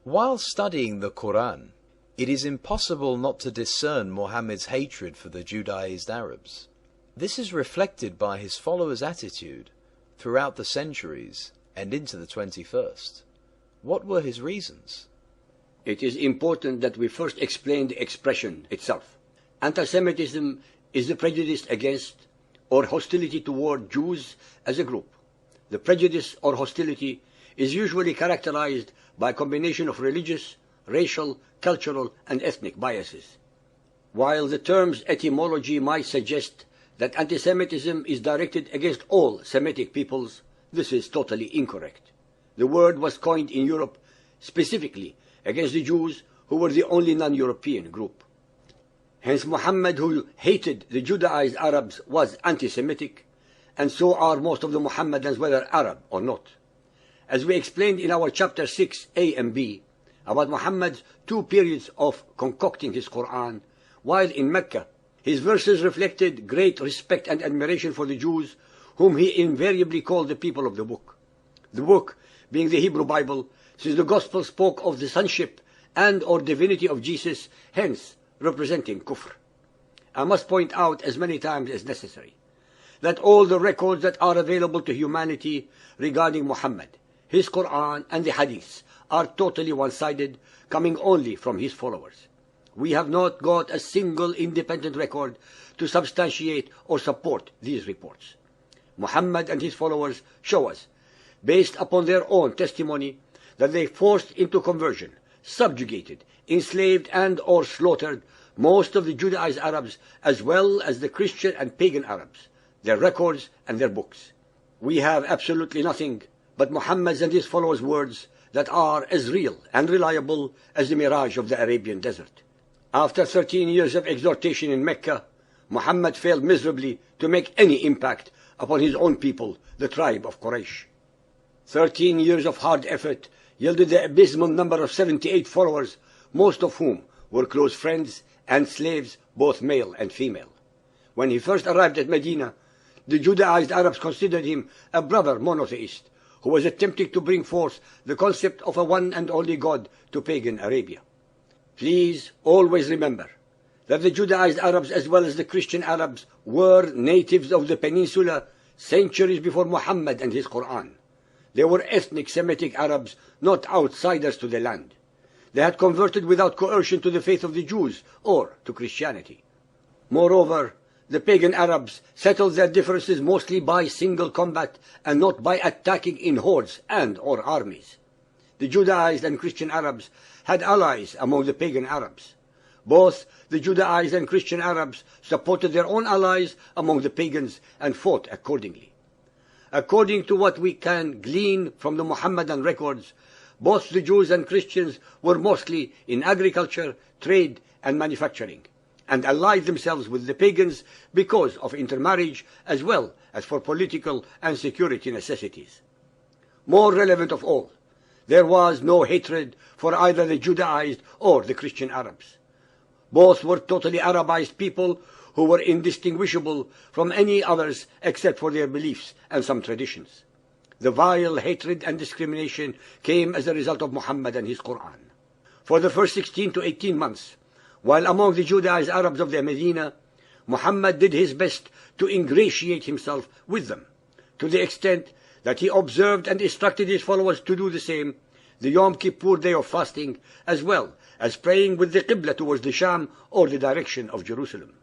While studying the Quran, it is impossible not to discern Muhammad's hatred for the Judaized Arabs. This is reflected by his followers' attitude throughout the centuries and into the 21st. What were his reasons? It is important that we first explain the expression itself. Anti-Semitism is the prejudice against or hostility toward Jews as a group. The prejudice or hostility is usually characterized by a combination of religious, racial, cultural, and ethnic biases. While the term's etymology might suggest that anti-Semitism is directed against all Semitic peoples, this is totally incorrect. The word was coined in Europe specifically against the Jews, who were the only non-European group. Hence Muhammad, who hated the Judaized Arabs, was anti-Semitic, and so are most of the Muhammadans, whether Arab or not. As we explained in our chapter 6a and b about Muhammad's two periods of concocting his Quran, while in Mecca, his verses reflected great respect and admiration for the Jews, whom he invariably called the people of the book. The book being the Hebrew Bible, since the Gospel spoke of the sonship and or divinity of Jesus, hence representing kufr. I must point out as many times as necessary that all the records that are available to humanity regarding Muhammad, his Quran and the Hadiths are totally one-sided, coming only from his followers. We have not got a single independent record to substantiate or support these reports. Muhammad and his followers show us, based upon their own testimony, that they forced into conversion, subjugated, enslaved and or slaughtered most of the Judaized Arabs as well as the Christian and pagan Arabs, their records and their books. We have absolutely nothing but Muhammad's and his followers' words that are as real and reliable as the mirage of the Arabian desert. After 13 years of exhortation in Mecca, Muhammad failed miserably to make any impact upon his own people, the tribe of Quraysh. 13 years of hard effort yielded the abysmal number of 78 followers, most of whom were close friends and slaves, both male and female. When he first arrived at Medina, the Judaized Arabs considered him a brother monotheist who was attempting to bring forth the concept of a one and only God to pagan Arabia. Please always remember that the Judaized Arabs as well as the Christian Arabs were natives of the peninsula centuries before Muhammad and his Quran. They were ethnic Semitic Arabs, not outsiders to the land. They had converted without coercion to the faith of the Jews or to Christianity. Moreover, the pagan Arabs settled their differences mostly by single combat and not by attacking in hordes and or armies. The Judaized and Christian Arabs had allies among the pagan Arabs. Both the Judaized and Christian Arabs supported their own allies among the pagans and fought accordingly. According to what we can glean from the Muhammadan records, both the Jews and Christians were mostly in agriculture, trade, and manufacturing, and allied themselves with the pagans because of intermarriage as well as for political and security necessities. More relevant of all, there was no hatred for either the Judaized or the Christian Arabs. Both were totally Arabized people who were indistinguishable from any others except for their beliefs and some traditions. The vile hatred and discrimination came as a result of Muhammad and his Quran. For the first 16 to 18 months, while among the Judaized Arabs of the Medina, Muhammad did his best to ingratiate himself with them, to the extent that he observed and instructed his followers to do the same, the Yom Kippur day of fasting, as well as praying with the Qibla towards the Sham or the direction of Jerusalem.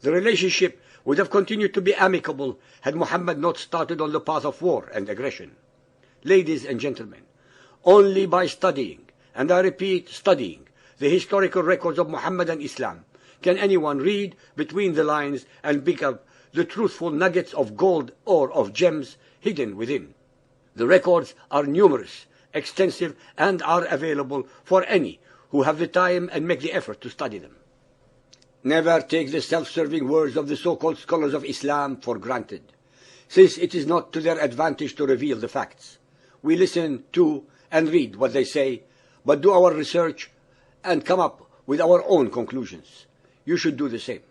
The relationship would have continued to be amicable had Muhammad not started on the path of war and aggression. Ladies and gentlemen, only by studying, and I repeat studying, the historical records of Muhammad and Islam can anyone read between the lines and pick up the truthful nuggets of gold or of gems hidden within. The records are numerous, extensive, and are available for any who have the time and make the effort to study them. Never take the self-serving words of the so-called scholars of Islam for granted, since it is not to their advantage to reveal the facts. We listen to and read what they say, but do our research and come up with our own conclusions. You should do the same.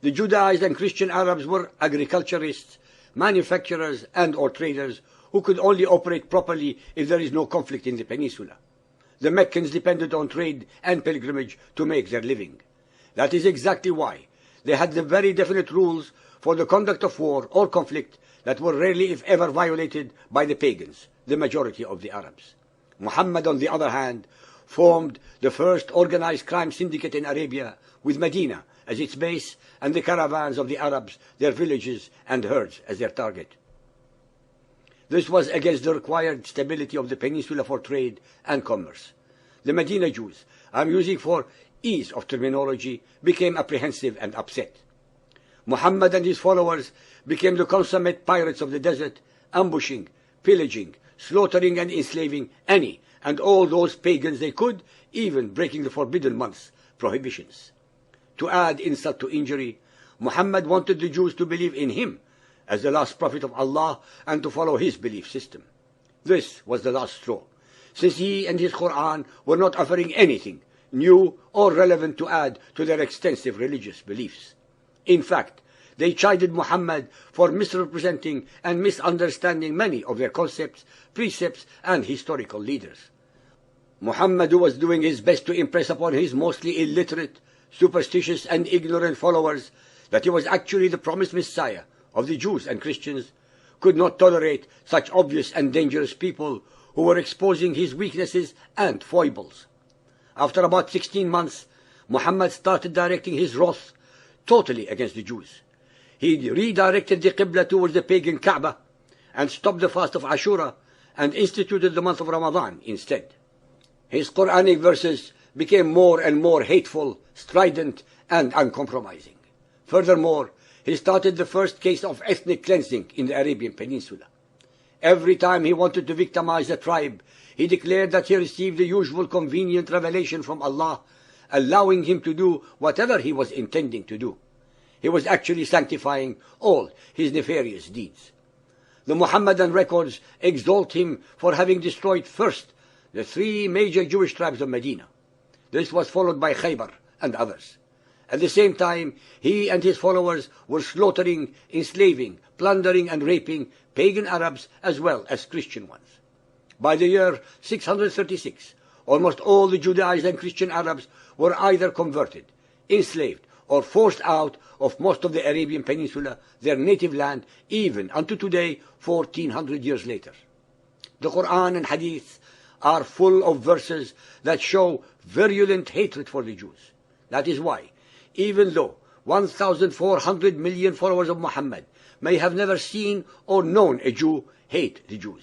The Judaized and Christian Arabs were agriculturists, manufacturers and or traders who could only operate properly if there is no conflict in the peninsula. The Meccans depended on trade and pilgrimage to make their living. That is exactly why they had the very definite rules for the conduct of war or conflict that were rarely, if ever, violated by the pagans, the majority of the Arabs. Muhammad, on the other hand, formed the first organized crime syndicate in Arabia, with Medina as its base and the caravans of the Arabs, their villages and herds, as their target. This was against the required stability of the peninsula for trade and commerce. The Medina Jews, I'm using for ease of terminology, became apprehensive and upset. Muhammad and his followers became the consummate pirates of the desert, ambushing, pillaging, slaughtering and enslaving any and all those pagans they could, even breaking the forbidden months' prohibitions. To add insult to injury, Muhammad wanted the Jews to believe in him as the last prophet of Allah and to follow his belief system. This was the last straw, since he and his Quran were not offering anything new or relevant to add to their extensive religious beliefs. In fact, they chided Muhammad for misrepresenting and misunderstanding many of their concepts, precepts, and historical leaders. Muhammad, who was doing his best to impress upon his mostly illiterate, superstitious, and ignorant followers that he was actually the promised Messiah of the Jews and Christians, could not tolerate such obvious and dangerous people who were exposing his weaknesses and foibles. After about 16 months, Muhammad started directing his wrath totally against the Jews. He redirected the Qibla towards the pagan Kaaba and stopped the fast of Ashura and instituted the month of Ramadan instead. His Quranic verses became more and more hateful, strident, and uncompromising. Furthermore, he started the first case of ethnic cleansing in the Arabian Peninsula. Every time he wanted to victimize a tribe, he declared that he received the usual convenient revelation from Allah, allowing him to do whatever he was intending to do. He was actually sanctifying all his nefarious deeds. The Muhammadan records exalt him for having destroyed first the 3 major Jewish tribes of Medina. This was followed by Khaybar and others. At the same time, he and his followers were slaughtering, enslaving, plundering and raping pagan Arabs as well as Christian ones. By the year 636, almost all the Judaized and Christian Arabs were either converted, enslaved, or forced out of most of the Arabian Peninsula, their native land, even unto today, 1400 years later. The Quran and Hadith are full of verses that show virulent hatred for the Jews. That is why, even though 1,400 million followers of Muhammad may have never seen or known a Jew, hate the Jews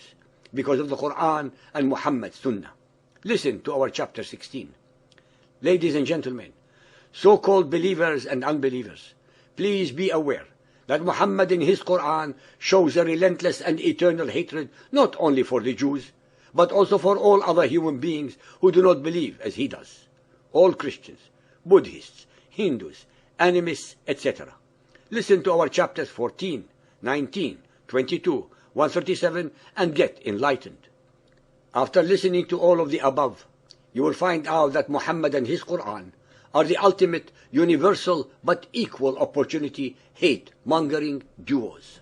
because of the Quran and Muhammad's Sunnah. Listen to our chapter 16. Ladies and gentlemen, so-called believers and unbelievers, please be aware that Muhammad in his Quran shows a relentless and eternal hatred not only for the Jews, but also for all other human beings who do not believe as he does. All Christians, Buddhists, Hindus, animists, etc. Listen to our chapters 14, 19, 22, 137 and get enlightened. After listening to all of the above, you will find out that Muhammad and his Quran are the ultimate, universal, but equal opportunity hate-mongering duos.